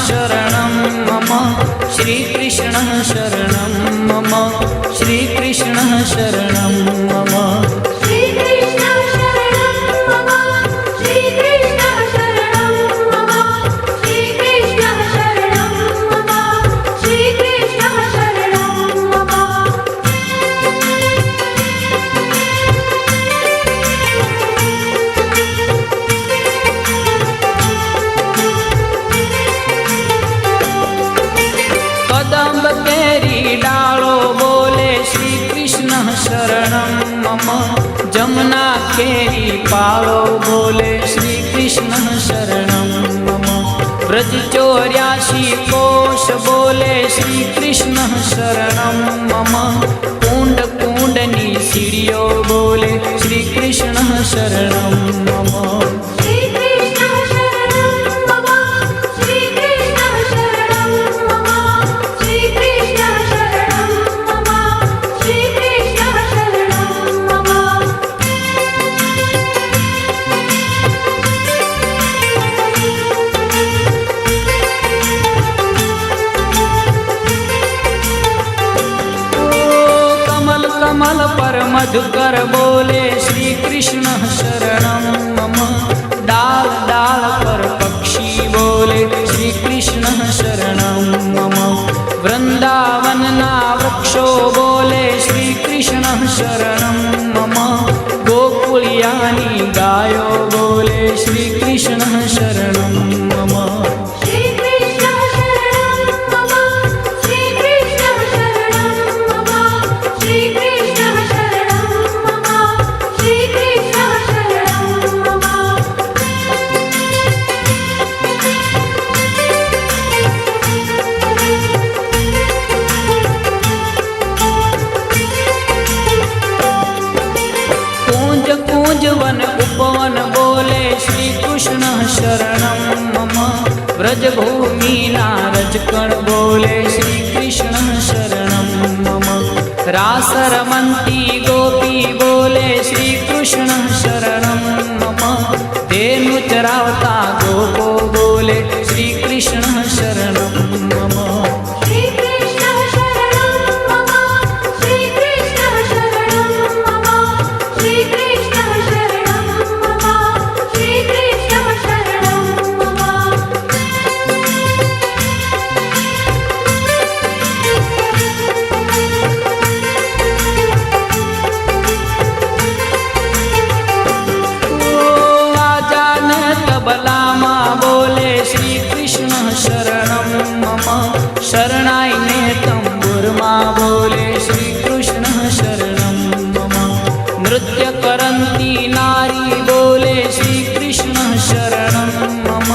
शरणं मम श्रीकृष्ण शरणं मम श्रीकृष्ण शरणं मम श्रीकृष्ण शरणं मम श्रीकृष्ण शरणं मम श्रीकृष्ण शरणं मम श्रीकृष्ण शरणं मम कदम्ब केरी डालो बोले श्री कृष्ण शरणं मम जमुना केरी पालो बोले श्री कृष्ण शरणं मम ब्रज 84 कोश बोले श्री कृष्ण शरणं मम कुंड कुंडनी सीढ़ियों बोले श्री कृष्ण शरणं मम श्रीकृष्ण शरणं मम श्रीकृष्ण शरणं मम श्रीकृष्ण शरणं मम श्रीकृष्ण शरणं मम कमल कमल पर मधुकर बोले श्री कृष्ण शरणं मम डाल डाल पर पक्षी बोले श्री कृष्ण शरणं मम वृंदावन ना वृक्षो बोले श्री कृष्ण शरणं मम गोकुलियानी गायो बोले श्री कृष्ण शरणं मम श्रीकृष्ण शरणं मम श्रीकृष्ण शरणं मम श्रीकृष्ण शरणं मम श्रीकृष्ण शरणं मम कूंज कूंज वन उपवन बोले श्री कृष्ण शरणं मम व्रजभूमि नारजकण बोले श्री कृष्ण शरणं मम रास रमन्ती गोपी बोले श्री कृष्ण शरणं मम धेनु चरावता गोपो बोले श्री कृष्ण शरणं मम श्रीकृष्ण शरणं मम श्रीकृष्ण शरणं मम श्रीकृष्ण शरणं मम श्रीकृष्ण शरणं मम आजान तबला माँ बोले श्री कृष्ण शरणं मम शरणाई ने तंबुर माँ बोले श्री कृष्ण शरणं मम नृत्य करंती नारी बोले श्री कृष्ण शरणं मम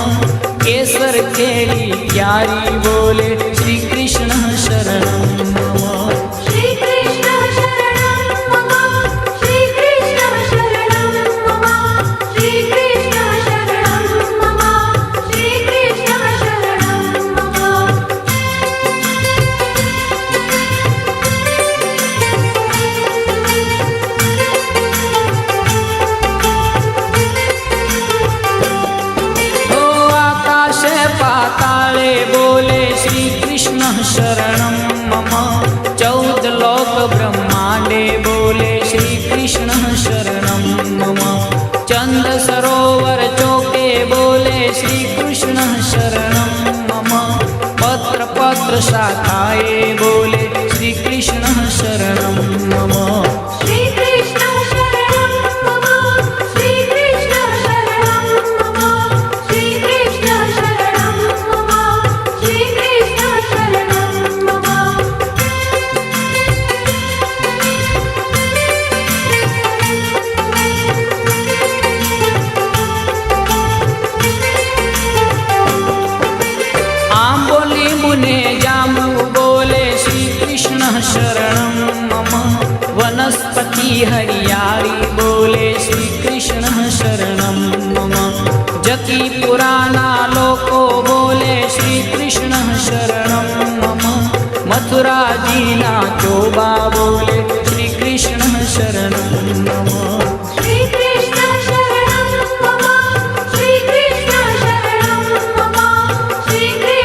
केसर केली प्यारी बोले श्री कृष्ण शरणं मम श्रीकृष्ण शरणं मम श्रीकृष्ण शरणं मम श्रीकृष्ण शरणं मम श्रीकृष्ण शरणं मम ओ आकाशे पाताले बोले श्री कृष्ण शरणं मम 14 लोक ब्रह्मांडे बोले श्री कृष्ण शरणं मम चंद सरोवर चौके बोले श्री कृष्ण शरणं मम पत्र पत्र शाखाए बोले श्री कृष्ण शरणं मम श्रीकृष्ण शरणं मम श्रीकृष्ण शरणं मम श्रीकृष्ण शरणं मम श्रीकृष्ण शरणं मम आंबोली मुने जामु बोले श्री कृष्ण शरणं मम वनस्पति हरियाली बोले श्री कृष्ण शरणं मम जकी पुराना लोको बोले श्री कृष्ण शरणं मम मथुरा जीना चोबा बोले श्री कृष्ण शरणं मम श्रीकृष्ण शरणं मम श्रीकृष्ण शरणं मम श्रीकृष्ण